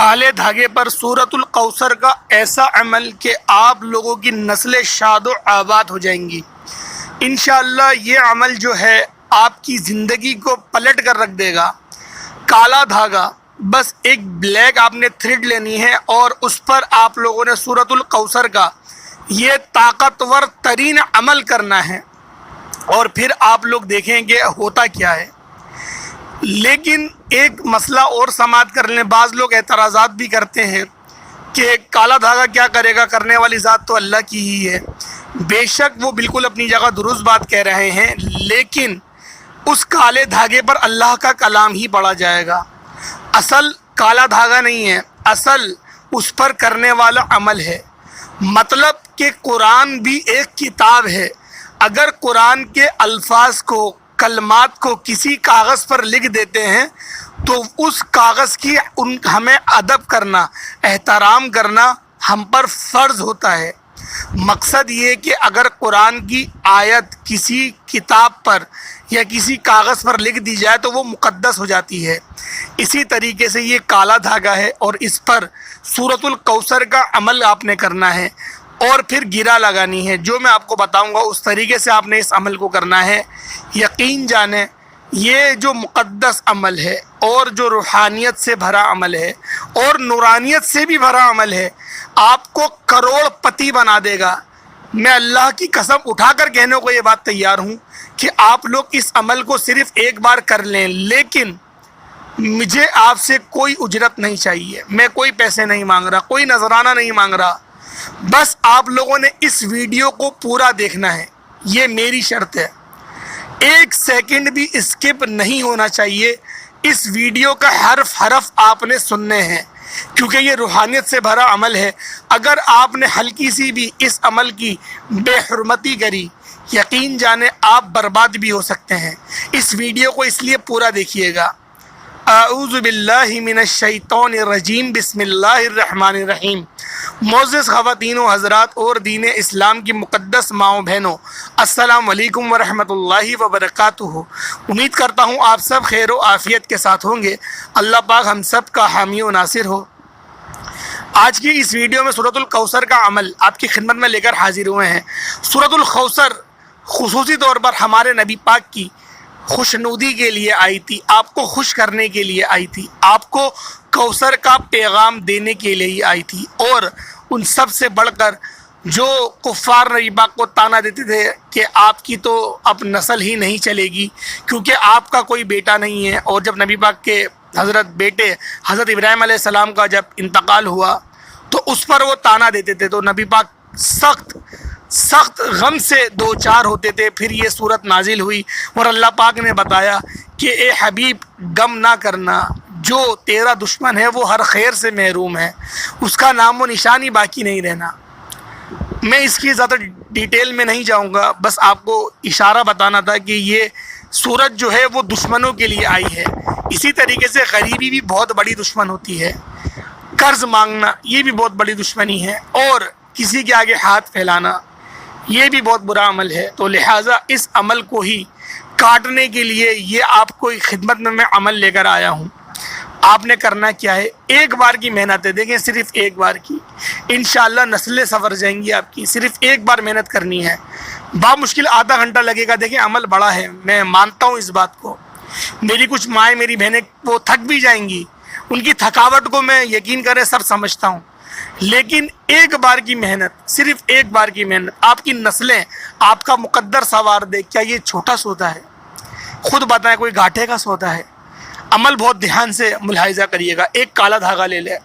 کالے دھاگے پر سورۃ الکوثر کا ایسا عمل کہ آپ لوگوں کی نسلیں شاد و آباد ہو جائیں گی۔ انشاءاللہ یہ عمل جو ہے آپ کی زندگی کو پلٹ کر رکھ دے گا۔ کالا دھاگا، بس ایک بلیک آپ نے تھریڈ لینی ہے اور اس پر آپ لوگوں نے سورۃ الکوثر کا یہ طاقتور ترین عمل کرنا ہے، اور پھر آپ لوگ دیکھیں کہ ہوتا کیا ہے۔ لیکن ایک مسئلہ اور سماعت کر لیں، بعض لوگ اعتراضات بھی کرتے ہیں کہ کالا دھاگا کیا کرے گا، کرنے والی ذات تو اللہ کی ہی ہے۔ بے شک وہ بالکل اپنی جگہ درست بات کہہ رہے ہیں، لیکن اس کالے دھاگے پر اللہ کا کلام ہی پڑھا جائے گا۔ اصل کالا دھاگا نہیں ہے، اصل اس پر کرنے والا عمل ہے۔ مطلب کہ قرآن بھی ایک کتاب ہے۔ اگر قرآن کے الفاظ کو، کلمات کو کسی کاغذ پر لکھ دیتے ہیں تو اس کاغذ کی ہمیں ادب کرنا، احترام کرنا ہم پر فرض ہوتا ہے۔ مقصد یہ کہ اگر قرآن کی آیت کسی کتاب پر یا کسی کاغذ پر لکھ دی جائے تو وہ مقدس ہو جاتی ہے۔ اسی طریقے سے یہ کالا دھاگا ہے اور اس پر سورۃ الکوثر کا عمل آپ نے کرنا ہے اور پھر گرا لگانی ہے۔ جو میں آپ کو بتاؤں گا اس طریقے سے آپ نے اس عمل کو کرنا ہے۔ یقین جانیں یہ جو مقدس عمل ہے اور جو روحانیت سے بھرا عمل ہے اور نورانیت سے بھی بھرا عمل ہے، آپ کو کروڑ پتی بنا دے گا۔ میں اللہ کی قسم اٹھا کر کہنے کو یہ بات تیار ہوں کہ آپ لوگ اس عمل کو صرف ایک بار کر لیں، لیکن مجھے آپ سے کوئی اجرت نہیں چاہیے، میں کوئی پیسے نہیں مانگ رہا، کوئی نذرانہ نہیں مانگ رہا، بس آپ لوگوں نے اس ویڈیو کو پورا دیکھنا ہے، یہ میری شرط ہے۔ ایک سیکنڈ بھی اسکپ نہیں ہونا چاہیے۔ اس ویڈیو کا حرف حرف آپ نے سننے ہیں، کیونکہ یہ روحانیت سے بھرا عمل ہے۔ اگر آپ نے ہلکی سی بھی اس عمل کی بے حرمتی کری، یقین جانیں آپ برباد بھی ہو سکتے ہیں۔ اس ویڈیو کو اس لیے پورا دیکھیے گا۔ اعوذ باللہ من الشیطان الرجیم، بسم اللہ الرحمن الرحیم۔ معزز خواتین و حضرات اور دین اسلام کی مقدس ماؤں بہنوں، السلام علیکم ورحمۃ اللہ وبرکاتہ۔ امید کرتا ہوں آپ سب خیر و عافیت کے ساتھ ہوں گے۔ اللہ پاک ہم سب کا حامی و ناصر ہو۔ آج کی اس ویڈیو میں سورۃ الکوثر کا عمل آپ کی خدمت میں لے کر حاضر ہوئے ہیں۔ سورۃ الکوثر خصوصی طور پر ہمارے نبی پاک کی خوشنودی کے لیے آئی تھی، آپ کو خوش کرنے کے لیے آئی تھی، آپ کو کوثر کا پیغام دینے کے لیے ہی آئی تھی۔ اور ان سب سے بڑھ کر جو کفار نبی پاک کو طعنہ دیتے تھے کہ آپ کی تو اب نسل ہی نہیں چلے گی کیونکہ آپ کا کوئی بیٹا نہیں ہے، اور جب نبی پاک کے حضرت بیٹے حضرت ابراہیم علیہ السلام کا جب انتقال ہوا تو اس پر وہ طعنہ دیتے تھے، تو نبی پاک سخت غم سے دو چار ہوتے تھے۔ پھر یہ صورت نازل ہوئی اور اللہ پاک نے بتایا کہ اے حبیب غم نہ کرنا، جو تیرا دشمن ہے وہ ہر خیر سے محروم ہے، اس کا نام و نشان ہی باقی نہیں رہنا۔ میں اس کی زیادہ ڈیٹیل میں نہیں جاؤں گا، بس آپ کو اشارہ بتانا تھا کہ یہ صورت جو ہے وہ دشمنوں کے لیے آئی ہے۔ اسی طریقے سے غریبی بھی بہت بڑی دشمن ہوتی ہے، قرض مانگنا یہ بھی بہت بڑی دشمنی ہے، اور کسی کے آگے ہاتھ پھیلانا یہ بھی بہت برا عمل ہے۔ تو لہٰذا اس عمل کو ہی کاٹنے کے لیے یہ آپ کو خدمت میں عمل لے کر آیا ہوں۔ آپ نے کرنا کیا ہے، ایک بار کی محنت ہے، دیکھیں صرف ایک بار کی، انشاءاللہ نسلیں سنور جائیں گی آپ کی۔ صرف ایک بار محنت کرنی ہے، بامشکل آدھا گھنٹہ لگے گا۔ دیکھیں عمل بڑا ہے، میں مانتا ہوں اس بات کو۔ میری کچھ مائیں، میری بہنیں وہ تھک بھی جائیں گی، ان کی تھکاوٹ کو میں یقین کریں سب سمجھتا ہوں، لیکن ایک بار کی محنت، صرف ایک بار کی محنت آپ کی نسلیں آپ کا مقدر سنوار دے۔ کیا یہ چھوٹا سودا ہے؟ خود بتائیں، کوئی گھاٹے کا سودا ہے؟ عمل بہت دھیان سے ملاحظہ کریے گا۔ ایک کالا دھاگا لے لیں،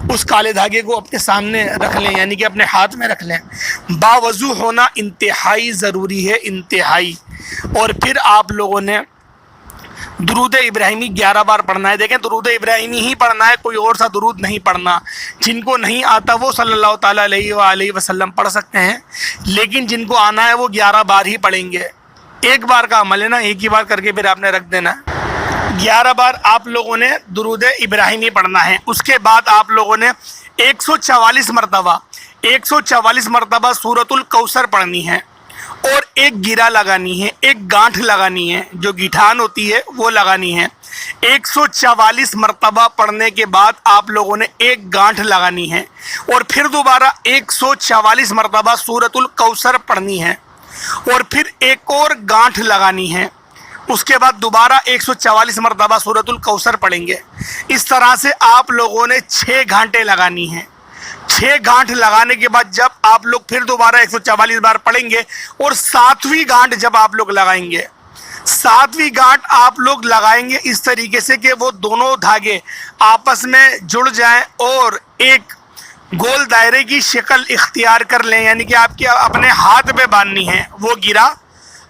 اس کالے دھاگے کو اپنے سامنے رکھ لیں، یعنی کہ اپنے ہاتھ میں رکھ لیں۔ باوضو ہونا انتہائی ضروری ہے، انتہائی۔ اور پھر آپ لوگوں نے درود ابراہیمی 11 بار پڑھنا ہے۔ دیکھیں درود ابراہیمی ہی پڑھنا ہے، کوئی اور سا درود نہیں پڑھنا۔ جن کو نہیں آتا وہ صلی اللہ تعالیٰ علیہ وآلہ وسلم پڑھ سکتے ہیں، لیکن جن کو آنا ہے وہ 11 بار ہی پڑھیں گے۔ ایک بار کا عمل ہے نا، ایک ہی بار کر کے پھر آپ نے رکھ دینا ہے۔ 11 بار آپ لوگوں نے درود ابراہیمی پڑھنا ہے۔ اس کے بعد آپ لوگوں نے 144 مرتبہ سورۃ الکوثر پڑھنی ہے، اور ایک گرا لگانی ہے، ایک گانٹھ لگانی ہے، جو گٹھان ہوتی ہے وہ لگانی ہے۔ 144 مرتبہ پڑھنے کے بعد آپ لوگوں نے ایک گانٹھ لگانی ہے اور پھر دوبارہ 144 مرتبہ سورۃ الکوثر پڑھنی ہے اور پھر ایک اور گانٹھ لگانی ہے، اس کے بعد دوبارہ 144 مرتبہ سورۃ الکوثر پڑھیں گے۔ اس طرح سے آپ لوگوں نے 6 گھانٹیں لگانی ہیں۔ 6 گانٹھ لگانے کے بعد جب آپ لوگ پھر دوبارہ 144 بار پڑھیں گے اور 7ویں گانٹھ جب آپ لوگ لگائیں گے، 7ویں گانٹھ آپ لوگ لگائیں گے اس طریقے سے کہ وہ دونوں دھاگے آپس میں جڑ جائیں اور ایک گول دائرے کی شکل اختیار کر لیں، یعنی کہ آپ کے اپنے ہاتھ پہ باندھنی ہے، وہ گرہ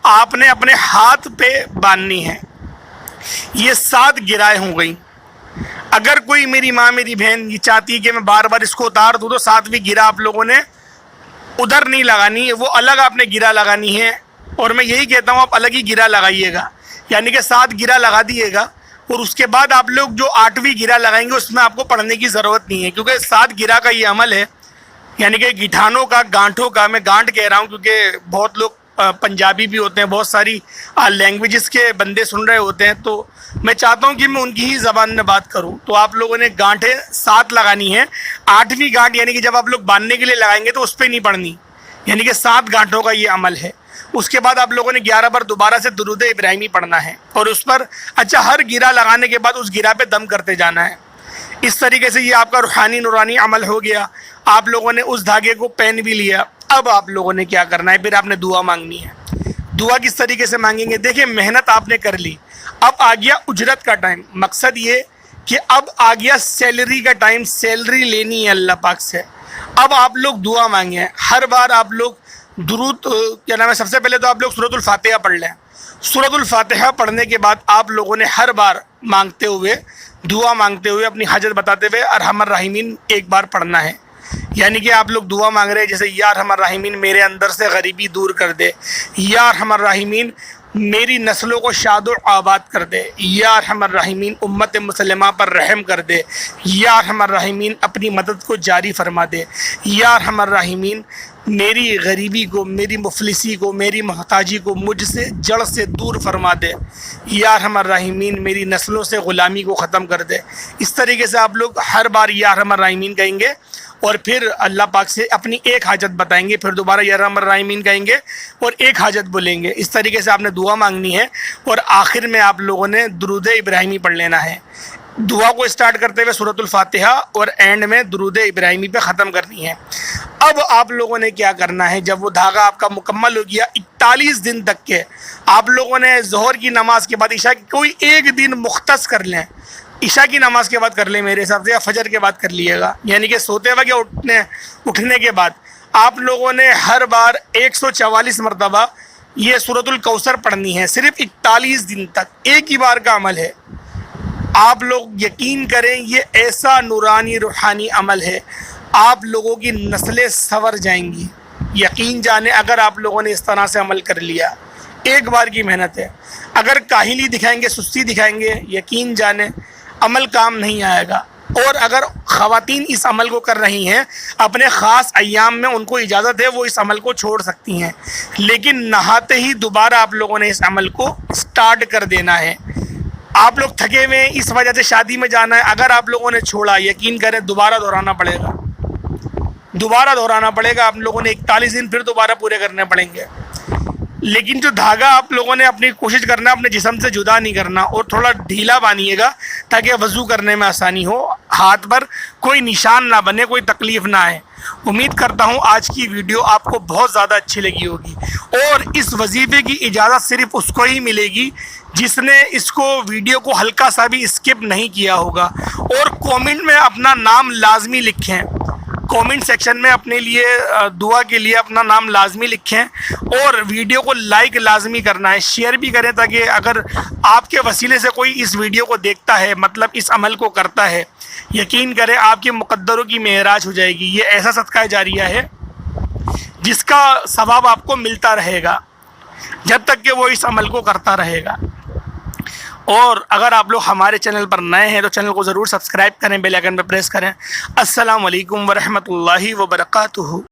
آپ نے اپنے ہاتھ پہ باندھنی ہے۔ یہ 7 گرہیں ہو گئیں۔ اگر کوئی میری ماں میری بہن یہ چاہتی ہے کہ میں بار بار اس کو اتار دوں تو 7ویں گرہ آپ لوگوں نے ادھر نہیں لگانی ہے، وہ الگ آپ نے گرہ لگانی ہے، اور میں یہی کہتا ہوں آپ الگ ہی گرہ لگائیے گا، یعنی کہ 7 گرہ لگا دیے گا اور اس کے بعد آپ لوگ جو 8ویں گرہ لگائیں گے اس میں آپ کو پڑھنے کی ضرورت نہیں ہے، کیونکہ 7 گرہ کا یہ عمل ہے، یعنی کہ گٹھانوں کا، گانٹھوں کا، میں گانٹھ کہہ رہا ہوں کیونکہ بہت لوگ پنجابی بھی ہوتے ہیں، بہت ساری لینگویجز کے بندے سن رہے ہوتے ہیں، تو میں چاہتا ہوں کہ میں ان کی ہی زبان میں بات کروں۔ تو آپ لوگوں نے گانٹھیں 7 لگانی ہے، 8ویں گانٹھ یعنی کہ جب آپ لوگ باندھنے کے لیے لگائیں گے تو اس پہ نہیں پڑھنی، یعنی کہ 7 گانٹھوں کا یہ عمل ہے۔ اس کے بعد آپ لوگوں نے 11 بار دوبارہ سے درود ابراہیمی پڑھنا ہے اور اس پر ہر گرہ لگانے کے بعد اس گرہ پہ دم کرتے جانا ہے۔ اس طریقے سے یہ آپ کا روحانی نورانی عمل ہو گیا۔ آپ لوگوں نے اس دھاگے کو پہن بھی لیا۔ اب آپ لوگوں نے کیا کرنا ہے، پھر آپ نے دعا مانگنی ہے۔ دعا کس طریقے سے مانگیں گے؟ دیکھیں، محنت آپ نے کر لی، اب آ گیا اجرت کا ٹائم۔ مقصد یہ کہ اب آ گیا سیلری کا ٹائم، سیلری لینی ہے اللہ پاک سے۔ اب آپ لوگ دعا مانگیں۔ ہر بار آپ لوگ درود کیا نام ہے، سب سے پہلے تو آپ لوگ سورۃ الفاتحہ پڑھ لیں۔ سورۃ الفاتحہ پڑھنے کے بعد آپ لوگوں نے ہر بار مانگتے ہوئے، دعا مانگتے ہوئے، اپنی حاجت بتاتے ہوئے ارحم الراحمین ایک بار پڑھنا ہے۔ یعنی کہ آپ لوگ دعا مانگ رہے ہیں جیسے یا ارحم الراحمین میرے اندر سے غریبی دور کر دے، یا ارحم الراحمین میری نسلوں کو شاد و آباد کر دے، یا ارحم الراحمین امت مسلمہ پر رحم کر دے، یا ارحم الراحمین اپنی مدد کو جاری فرما دے، یا ارحم الراحمین میری غریبی کو، میری مفلسی کو، میری محتاجی کو مجھ سے جڑ سے دور فرما دے، یا ارحم الراحمین میری نسلوں سے غلامی کو ختم کر دے۔ اس طریقے سے آپ لوگ ہر بار یا ارحم الراحمین کہیں گے اور پھر اللہ پاک سے اپنی ایک حاجت بتائیں گے، پھر دوبارہ یا ارحم الراحمین کہیں گے اور ایک حاجت بولیں گے۔ اس طریقے سے آپ نے دعا مانگنی ہے اور آخر میں آپ لوگوں نے درود ابراہیمی پڑھ لینا ہے۔ دعا کو اسٹارٹ کرتے ہوئے سورۃ الفاتحہ اور اینڈ میں درود ابراہیمی پہ ختم کرنی ہے۔ اب آپ لوگوں نے کیا کرنا ہے، جب وہ دھاگا آپ کا مکمل ہو گیا 41 دن تک کے، آپ لوگوں نے ظہر کی نماز کے بعد عشاء کی کوئی ایک دن مختص کر لیں، عشاء کی نماز کے بعد کر لیں میرے حساب سے، یا فجر کے بعد کر لیے گا، یعنی کہ سوتے وقت یا اٹھنے کے بعد آپ لوگوں نے ہر بار 144 مرتبہ یہ سورۃ الکوثر پڑھنی ہے، صرف 41 دن تک، ایک ہی بار کا عمل ہے۔ آپ لوگ یقین کریں یہ ایسا نورانی روحانی عمل ہے، آپ لوگوں کی نسلیں سنور جائیں گی، یقین جانیں اگر آپ لوگوں نے اس طرح سے عمل کر لیا۔ ایک بار کی محنت ہے، اگر کاہلی دکھائیں گے، سستی دکھائیں گے، یقین جانیں عمل کام نہیں آئے گا۔ اور اگر خواتین اس عمل کو کر رہی ہیں اپنے خاص ایام میں، ان کو اجازت ہے وہ اس عمل کو چھوڑ سکتی ہیں، لیکن نہاتے ہی دوبارہ آپ لوگوں نے اس عمل کو سٹارٹ کر دینا ہے۔ آپ لوگ تھکے ہوئے ہیں، اس وجہ سے شادی میں جانا ہے، اگر آپ لوگوں نے چھوڑا یقین کریں دوبارہ دہرانا پڑے گا، دوبارہ دہرانا پڑے گا، آپ لوگوں نے 41 دن پھر دوبارہ پورے کرنے پڑیں گے۔ لیکن جو دھاگا آپ لوگوں نے اپنی کوشش کرنا اپنے جسم سے جدا نہیں کرنا، اور تھوڑا ڈھیلا باندھیے گا تاکہ وضو کرنے میں آسانی ہو، ہاتھ پر کوئی نشان نہ بنے، کوئی تکلیف نہ آئے۔ امید کرتا ہوں آج کی ویڈیو آپ کو بہت زیادہ اچھی لگی ہوگی، اور اس وظیفے کی اجازت صرف اس کو ہی ملے گی جس نے اس کو ویڈیو کو ہلکا سا بھی اسکپ نہیں کیا ہوگا۔ اور کومنٹ میں اپنا نام لازمی لکھیں، کومنٹ سیکشن میں اپنے لیے دعا کے لیے اپنا نام لازمی لکھیں، اور ویڈیو کو لائک لازمی کرنا ہے، شیئر بھی کریں تاکہ اگر آپ کے وسیلے سے کوئی اس ویڈیو کو دیکھتا ہے، مطلب اس عمل کو کرتا ہے، یقین کریں آپ کے مقدروں کی معراج ہو جائے گی۔ یہ ایسا صدقہ جاریہ ہے جس کا ثواب آپ کو ملتا رہے گا جب تک کہ وہ اس عمل کو کرتا رہے گا۔ اور اگر آپ لوگ ہمارے چینل پر نئے ہیں تو چینل کو ضرور سبسکرائب کریں، بیل آئیکن پہ پریس کریں۔ السلام علیکم ورحمۃ اللہ وبرکاتہ۔